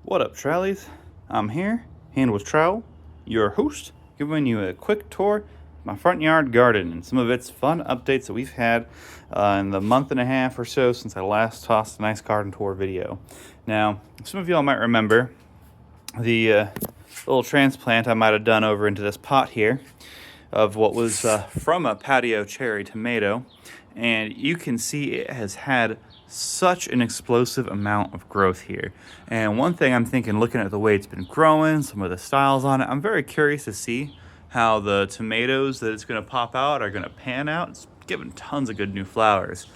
What up, Trowlies? I'm here, Hand with Trowel, your host, giving you a quick tour of my front yard garden and some of its fun updates that we've had in the month and a half or so since I last tossed a nice garden tour video. Now, some of y'all might remember the little transplant I might have done over into this pot here of what was from a patio cherry tomato, and you can see it has had such an explosive amount of growth here. And one thing I'm thinking, looking at the way it's been growing, some of the styles on it, I'm very curious to see how the tomatoes that it's going to pop out are going to pan out. It's given tons of good new flowers.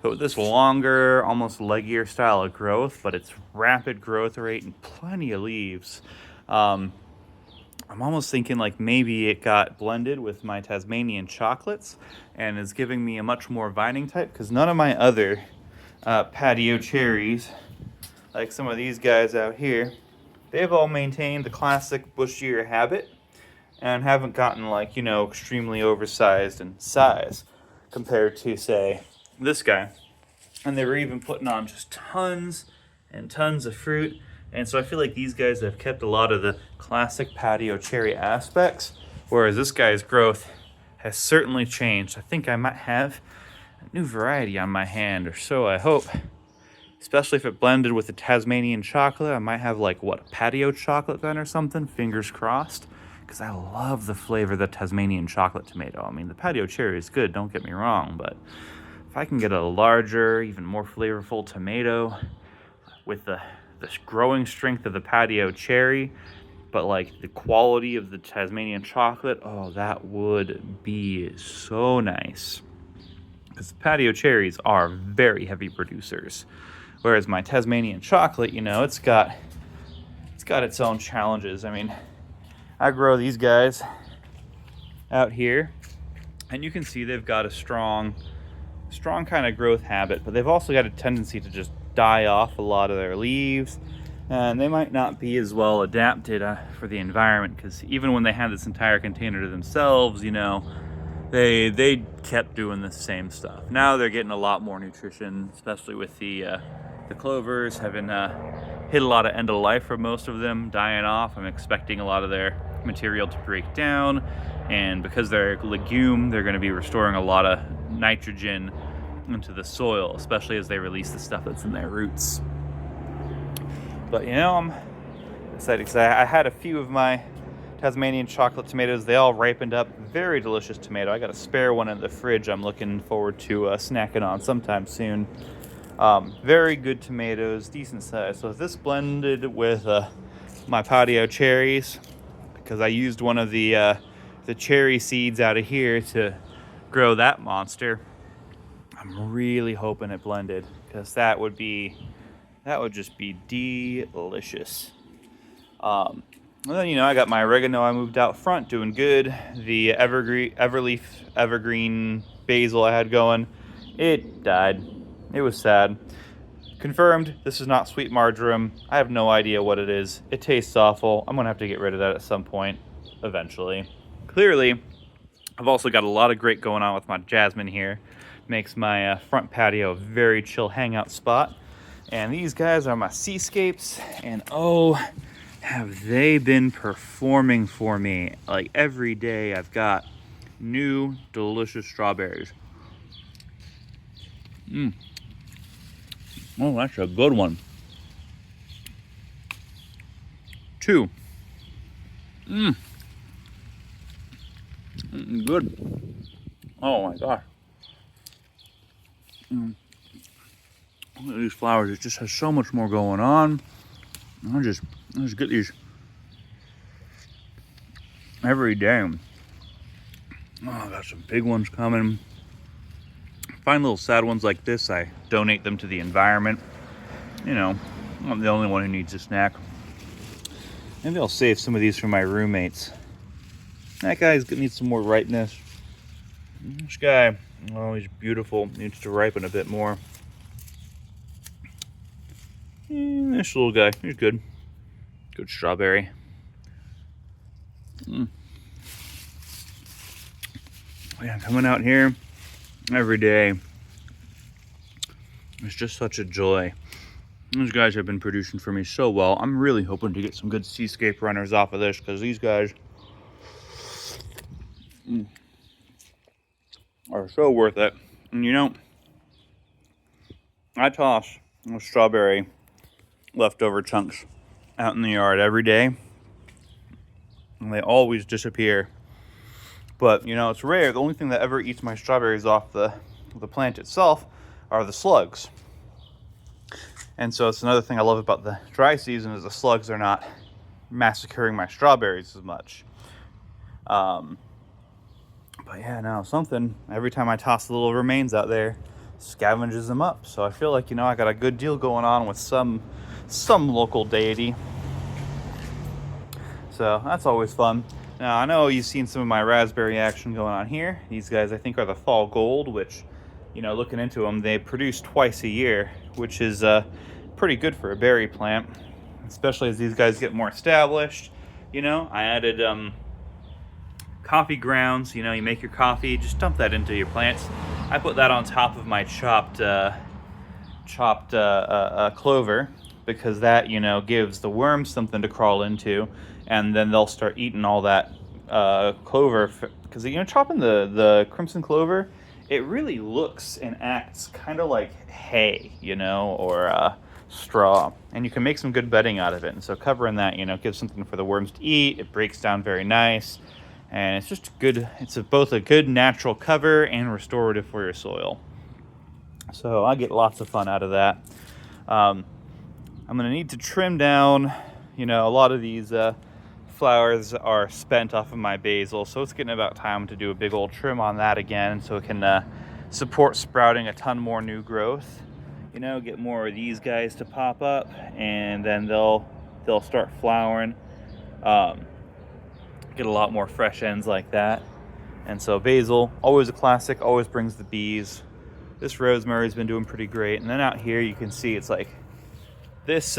But with this longer, almost leggier style of growth, but it's rapid growth rate and plenty of leaves, I'm almost thinking like maybe it got blended with my Tasmanian chocolates and is giving me a much more vining type, because none of my other patio cherries, like some of these guys out here, they've all maintained the classic bushier habit and haven't gotten extremely oversized in size compared to, say, this guy. And they were even putting on just tons and tons of fruit. And so I feel like these guys have kept a lot of the classic patio cherry aspects, whereas this guy's growth has certainly changed. I think I might have a new variety on my hand, or so I hope. Especially if it blended with the Tasmanian chocolate, I might have a patio chocolate then or something, fingers crossed. Because I love the flavor of the Tasmanian chocolate tomato. I mean, the patio cherry is good, don't get me wrong, but if I can get a larger, even more flavorful tomato with the growing strength of the patio cherry, but the quality of the Tasmanian chocolate, oh, that would be so nice. Because patio cherries are very heavy producers, whereas my Tasmanian chocolate, it's got its own challenges. I mean, I grow these guys out here, and you can see they've got a strong kind of growth habit, but they've also got a tendency to just die off a lot of their leaves, and they might not be as well adapted for the environment, because even when they had this entire container to themselves, they kept doing the same stuff. Now they're getting a lot more nutrition, especially with the clovers having hit a lot of end of life for most of them, dying off. I'm expecting a lot of their material to break down, and because they're a legume, they're going to be restoring a lot of nitrogen into the soil, especially as they release the stuff that's in their roots. But I'm excited because I had a few of my Tasmanian chocolate tomatoes. They all ripened up. Very delicious tomato. I got a spare one in the fridge I'm looking forward to snacking on sometime soon. Very good tomatoes, decent size. So if this blended with my patio cherries, because I used one of the cherry seeds out of here to grow that monster, I'm really hoping it blended, because that would just be delicious. And then I got my oregano I moved out front, doing good. The evergreen basil I had going, it died. It was sad. Confirmed, this is not sweet marjoram. I have no idea what it is. It tastes awful. I'm gonna have to get rid of that at some point, eventually. Clearly, I've also got a lot of great going on with my jasmine here. Makes my front patio a very chill hangout spot. And these guys are my seascapes, and oh, have they been performing for me. Like every day I've got new delicious strawberries. Oh, that's a good one. 2. Good. Oh my gosh. Look at these flowers. It just has so much more going on. I just get these every day. Oh, I got some big ones coming. Find little sad ones like this, I donate them to the environment. I'm the only one who needs a snack. Maybe I'll save some of these for my roommates. That guy needs some more ripeness. This guy, oh, he's beautiful. Needs to ripen a bit more. This little guy, he's good. Good strawberry. Yeah, coming out here every day, it's just such a joy. These guys have been producing for me so well. I'm really hoping to get some good seascape runners off of this, because these guys are so worth it. And you know, I toss strawberry leftover chunks out in the yard every day, and they always disappear. But you know, it's rare. The only thing that ever eats my strawberries off the plant itself are the slugs. And so it's another thing I love about the dry season is the slugs are not massacring my strawberries as much. But yeah, no, something, every time I toss the little remains out there, scavenges them up. So I feel like, you know, I got a good deal going on with some local deity. So that's always fun. Now, I know you've seen some of my raspberry action going on here. These guys, I think, are the fall gold, which, you know, looking into them, they produce twice a year, which is pretty good for a berry plant, especially as these guys get more established. You know, I added coffee grounds. You know, you make your coffee, just dump that into your plants. I put that on top of my chopped clover, because that, you know, gives the worms something to crawl into, and then they'll start eating all that clover. Because, you know, chopping the crimson clover, it really looks and acts kind of like hay, you know, or straw, and you can make some good bedding out of it. And so covering that, you know, gives something for the worms to eat. It breaks down very nice, and it's just good. It's both a good natural cover and restorative for your soil. So I get lots of fun out of that. I'm gonna need to trim down, you know, a lot of these flowers are spent off of my basil, so it's getting about time to do a big old trim on that again, so it can support sprouting a ton more new growth. You know, get more of these guys to pop up, and then they'll start flowering. Get a lot more fresh ends like that. And so basil, always a classic, always brings the bees. This rosemary's been doing pretty great. And then out here you can see it's like this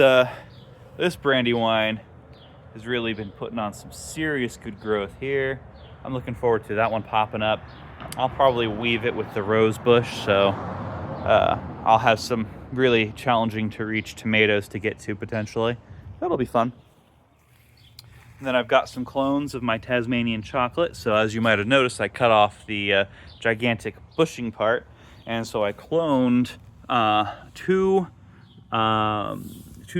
brandywine has really been putting on some serious good growth here. I'm looking forward to that one popping up. I'll probably weave it with the rose bush, so I'll have some really challenging to reach tomatoes to get to potentially. That'll be fun. And then I've got some clones of my Tasmanian chocolate. So as you might have noticed, I cut off the gigantic bushing part, and so I cloned two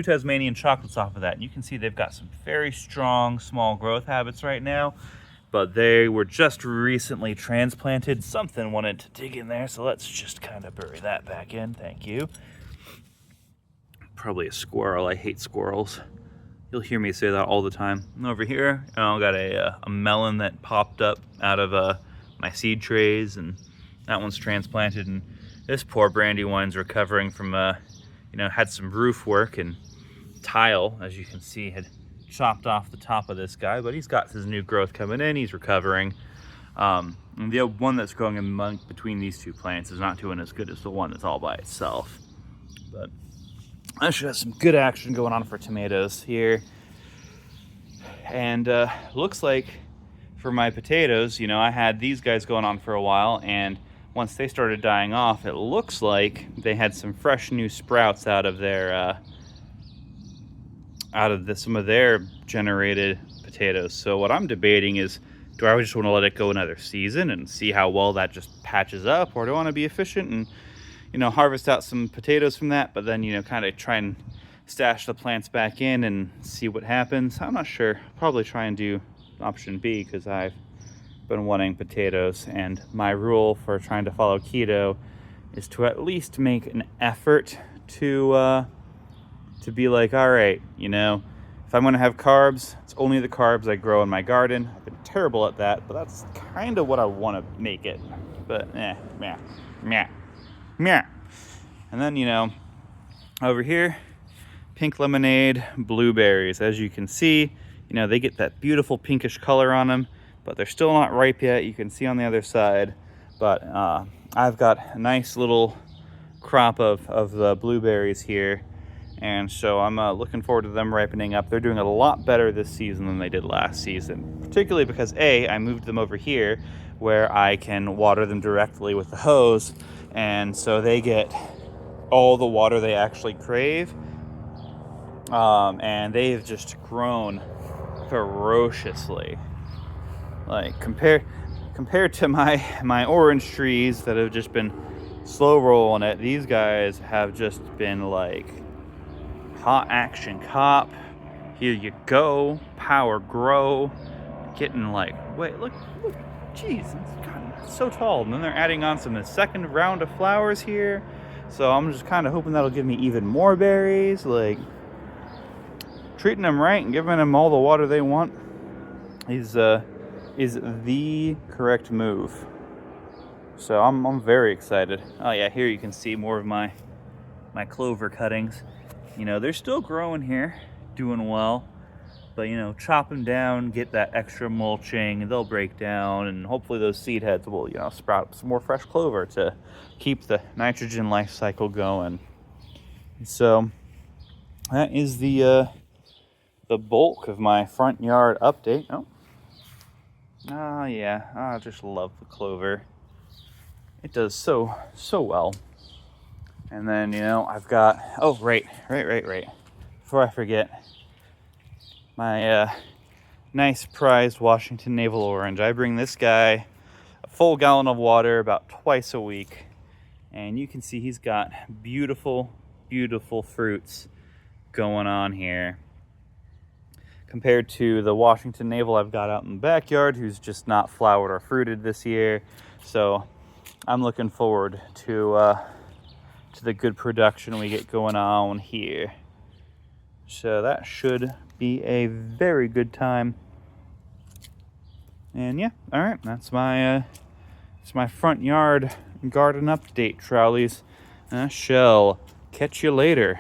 Tasmanian chocolates off of that. And you can see they've got some very strong small growth habits right now, but they were just recently transplanted. Something wanted to dig in there, so let's just kind of bury that back in. Thank you. Probably a squirrel. I hate squirrels. You'll hear me say that all the time. And over here, I got a melon that popped up out of my seed trays, and that one's transplanted. And this poor brandywine's recovering from, you know, had some roof work, and tile, as you can see, had chopped off the top of this guy, but he's got his new growth coming in. He's recovering. And the one that's growing in between these two plants is not doing as good as the one that's all by itself. But I should have some good action going on for tomatoes here. And looks like for my potatoes, you know, I had these guys going on for a while, and once they started dying off, it looks like they had some fresh new sprouts out of their some of their generated potatoes. So what I'm debating is, do I just want to let it go another season and see how well that just patches up, or do I want to be efficient and, you know, harvest out some potatoes from that, but then, you know, kind of try and stash the plants back in and see what happens? I'm not sure. Probably try and do option B, because I've been wanting potatoes, and my rule for trying to follow keto is to at least make an effort to be like, all right, you know, if I'm going to have carbs, it's only the carbs I grow in my garden. I've been terrible at that, but that's kind of what I want to make it. But meh. And then, you know, over here, pink lemonade, blueberries. As you can see, you know, they get that beautiful pinkish color on them, but they're still not ripe yet. You can see on the other side, but I've got a nice little crop of the blueberries here, and so I'm looking forward to them ripening up. They're doing a lot better this season than they did last season, particularly because I moved them over here where I can water them directly with the hose, and so they get all the water they actually crave, And they've just grown ferociously. Like compared to my orange trees that have just been slow rolling it, these guys have just been like hot action cop. Here you go, power grow, getting like, wait, look, jeez, it's gotten so tall. And then they're adding on the second round of flowers here, so I'm just kind of hoping that'll give me even more berries. Like, treating them right and giving them all the water they want is the correct move. So I'm very excited. Oh yeah, here you can see more of my clover cuttings. You know, they're still growing here, doing well, but you know, chop them down, get that extra mulching, they'll break down, and hopefully those seed heads will, you know, sprout up some more fresh clover to keep the nitrogen life cycle going. So that is the bulk of my front yard update. Yeah, I just love the clover. It does so well. And then, you know, I've got, oh, right. Before I forget, my nice prized Washington Navel Orange. I bring this guy a full gallon of water about twice a week. And you can see he's got beautiful, beautiful fruits going on here. Compared to the Washington Navel I've got out in the backyard, who's just not flowered or fruited this year. So I'm looking forward to the good production we get going on here. So that should be a very good time. And yeah, all right, that's my front yard garden update, Trowlies. I shall catch you later.